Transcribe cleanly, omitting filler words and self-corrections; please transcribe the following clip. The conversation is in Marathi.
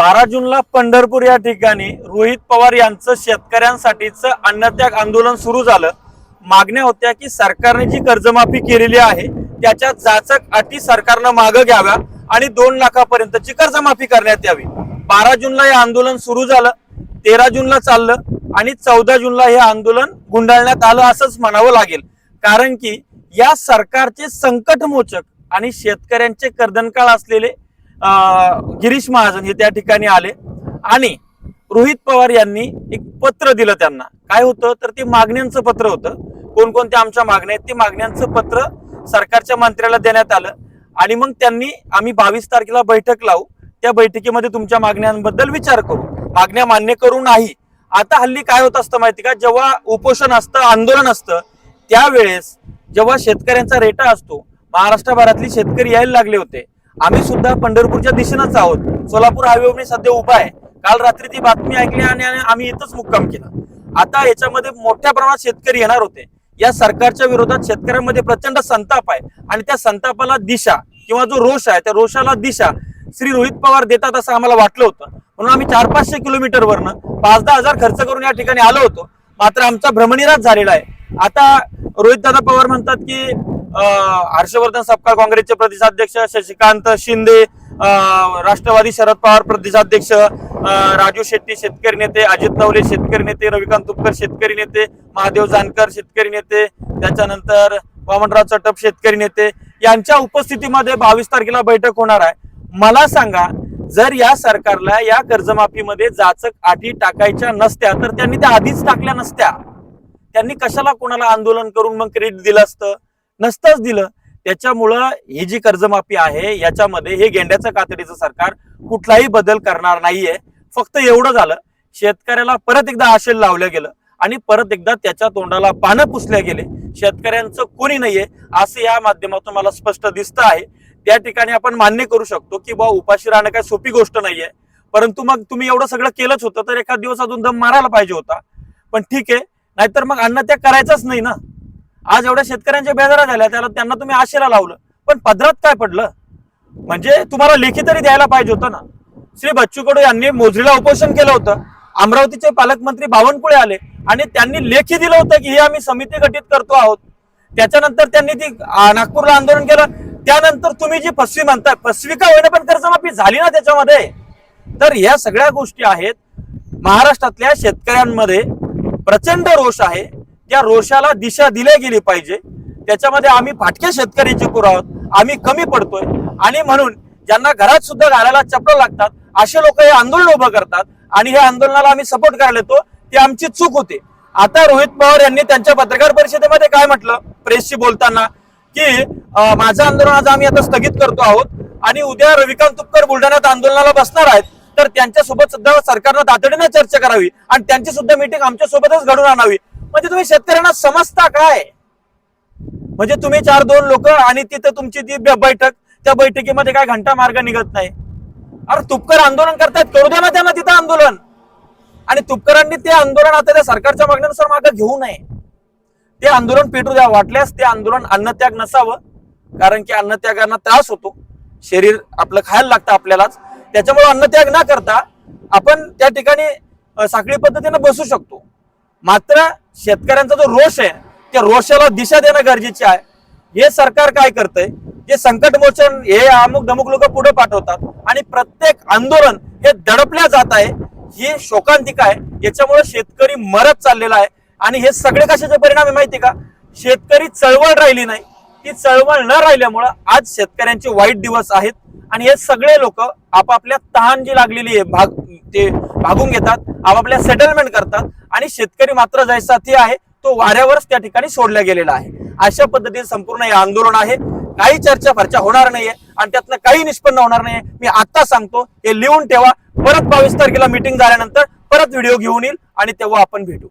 12 जूनला पंढरपूर या ठिकाणी रोहित पवार यांचं शेतकऱ्यांसाठीचं अन्नत्याग आंदोलन सुरू झालं। मागण्या होत्या की सरकारने जी कर्जमाफी केलेली आहे त्याच्या जाचक अटी सरकारनं मागे घ्याव्या आणि 2 लाखापर्यंतची कर्जमाफी करण्यात यावी। 12 जूनला हे आंदोलन सुरू झालं, 13 जूनला चाललं आणि 14 जूनला हे आंदोलन गुंडाळण्यात आलं असंच म्हणावं लागेल। कारण की या सरकारचे संकटमोचक आणि शेतकऱ्यांचे कर्दनकाळ असलेले गिरीश महाजन हे त्या ठिकाणी आले आणि रोहित पवार यांनी एक पत्र दिलं त्यांना। काय होतं तर ते मागण्यांचं पत्र होतं। कोणकोणत्या आमच्या मागण्या आहेत ते मागण्यांचं पत्र सरकारच्या मंत्र्याला देण्यात आलं आणि मग त्यांनी आम्ही 22 तारखेला बैठक लावू, त्या बैठकीमध्ये तुमच्या मागण्यांबद्दल विचार करू, मागण्या मान्य करू नाही। आता हल्ली काय होत असतं माहिती का, जेव्हा उपोषण असतं, आंदोलन असतं, त्यावेळेस जेव्हा शेतकऱ्यांचा रेटा असतो, महाराष्ट्रभरातली शेतकरी यायला लागले होते। आम्ही सुद्धा पंढरपूरच्या दिशेनंच आहोत, सोलापूर हायवेवर सध्या उभा आहे। काल रात्री ती बातमी ऐकली आणि आम्ही इथंच मुक्काम केला। आता याच्यामध्ये मोठ्या प्रमाणात शेतकरी येणार होते। या सरकारच्या विरोधात शेतकऱ्यांमध्ये प्रचंड संताप आहे आणि त्या संतापाला दिशा किंवा जो रोष आहे त्या रोषाला दिशा श्री रोहित पवार देतात असं आम्हाला वाटलं होतं। म्हणून आम्ही 400-500 किलोमीटरवरनं 5-10 हजार खर्च करून या ठिकाणी आलो होतो। मात्र आमचा भ्रमनिरास झालेला आहे। आता रोहित दादा पवार म्हणतात की हर्षवर्धन सपकाळ काँग्रेसचे प्रदेशाध्यक्ष, शशिकांत शिंदे राष्ट्रवादी शरद पवार प्रदेशाध्यक्ष, राजू शेट्टी शेतकरी नेते, अजित नवले शेतकरी नेते, रविकांत तुपकर शेतकरी नेते, महादेव जानकर शेतकरी नेते, त्याच्यानंतर वामनराव चटप शेतकरी नेते यांच्या उपस्थितीमध्ये 22 तारखेला बैठक होणार आहे। मला सांगा, जर या सरकारला या कर्जमाफीमध्ये जाचक अटी टाकायच्या नसत्या तर त्यांनी त्या आधीच टाकल्या नसत्या। त्यांनी कशाला कोणाला आंदोलन करून मग क्रेडिट दिलं असतं? नसतंच दिलं। त्याच्यामुळं ही जी कर्जमाफी आहे याच्यामध्ये हे गेंड्याचं कातडीचं सरकार कुठलाही बदल करणार नाहीये। फक्त एवढं झालं, शेतकऱ्याला परत एकदा आशेल लावलं गेलं आणि परत एकदा त्याच्या तोंडाला पानं पुसले गेले। शेतकऱ्यांचं कोणी नाहीये असं या माध्यमातून मला स्पष्ट दिसतं आहे। त्या ठिकाणी आपण मान्य करू शकतो की बा उपाशी राहणं काय सोपी गोष्ट नाहीये, परंतु मग तुम्ही एवढं सगळं केलंच होतं तर एखाद दिवस अजून दम मारायला पाहिजे होता। पण ठीक आहे, नाहीतर मग अन्नत्याग करायचाच नाही ना। आज एवढ्या शेतकऱ्यांच्या बेजारा झाल्या, त्यांना तुम्ही आशेला लावलं, पण पदरात काय पडलं? म्हणजे तुम्हाला लेखी तरी द्यायला पाहिजे होतं ना। श्री बच्चू कडू यांनी मोजरीला उपोषण केलं होतं, अमरावतीचे पालकमंत्री बावनकुळे आले आणि त्यांनी लेखी दिलं होतं की हे आम्ही समिती गठीत करतो आहोत। त्याच्यानंतर त्यांनी ती नागपूरला आंदोलन केलं। त्यानंतर तुम्ही जी फसवी म्हणताय, फसवी का होईना पण कर्जमाफी झाली ना त्याच्यामध्ये। तर या सगळ्या गोष्टी आहेत। महाराष्ट्रातल्या शेतकऱ्यांमध्ये प्रचंड रोष आहे, त्या रोषाला दिशा दिली गेली पाहिजे। त्याच्यामध्ये आम्ही फाटके शेतकऱ्याचे पुर आहोत, आम्ही कमी पडतोय आणि म्हणून ज्यांना घरात सुद्धा घालायला चपल लागतात असे लोक हे आंदोलन उभं करतात आणि हे आंदोलनाला आम्ही सपोर्ट करायला येतो, ती आमची चूक होते। आता रोहित पवार यांनी त्यांच्या पत्रकार परिषदेमध्ये काय म्हटलं प्रेसशी बोलताना की माझं आंदोलन आज आम्ही आता स्थगित करतो आहोत आणि उद्या रविकांत तुपकर बुलढाण्यात आंदोलनाला बसणार आहेत, तर त्यांच्यासोबत सुद्धा सरकारनं तातडीने चर्चा करावी आणि त्यांची सुद्धा मीटिंग आमच्या सोबतच घडून आणावी। म्हणजे तुम्ही शेतकऱ्यांना समजता काय? म्हणजे तुम्ही 4-2 लोक आणि तिथे तुमची ती बैठक, त्या बैठकीमध्ये काय घंटा मार्ग निघत नाही। अरे तुपकर आंदोलन करतायत, करू द्या ना त्यांना तिथं आंदोलन, आणि तुपकरांनी ते आंदोलन आता त्या सरकारच्या मागण्यानुसार मागे घेऊ नये, ते आंदोलन पेटू द्या। वाटल्यास ते आंदोलन अन्नत्याग नसावं, कारण की अन्नत्यागांना त्रास होतो, शरीर आपलं खायला लागतं आपल्यालाच। त्याच्यामुळे अन्नत्याग न करता आपण त्या ठिकाणी साखळी पद्धतीने बसू शकतो। मात्र शेतकऱ्यांचा जो रोष आहे त्या रोषाला दिशा देणं गरजेचे आहे। हे सरकार काय करतंय, जे संकटमोचन हे अमुक धमुक लोक पुढे पाठवतात आणि प्रत्येक आंदोलन हे दडपल्या जात आहे, ही शोकांतिका आहे। याच्यामुळे शेतकरी मरत चाललेला आहे आणि हे सगळे कशाचे परिणाम आहे माहिती का? शेतकरी चळवळ राहिली नाही, ती चळवळ न राहिल्यामुळे आज शेतकऱ्यांचे वाईट दिवस आहेत आणि हे सगळे लोक आपापल्या तहान जी लागलेली आहे ते भागून घेतात, आपापल्या सेटलमेंट करतात आणि शेतकरी मात्र जैसा ते आहे तो वाऱ्यावरच त्या ठिकाणी सोडला गेलेला आहे। अशा पद्धतीने संपूर्ण हे आंदोलन आहे। काही चर्चा फर्चा होणार नाहीये आणि त्यातनं काही निष्पन्न होणार नाहीये। मी आता सांगतो, हे लिहून ठेवा। परत 22 तारखेला मीटिंग झाल्यानंतर परत व्हिडिओ घेऊन येईल आणि तेव्हा आपण भेटू।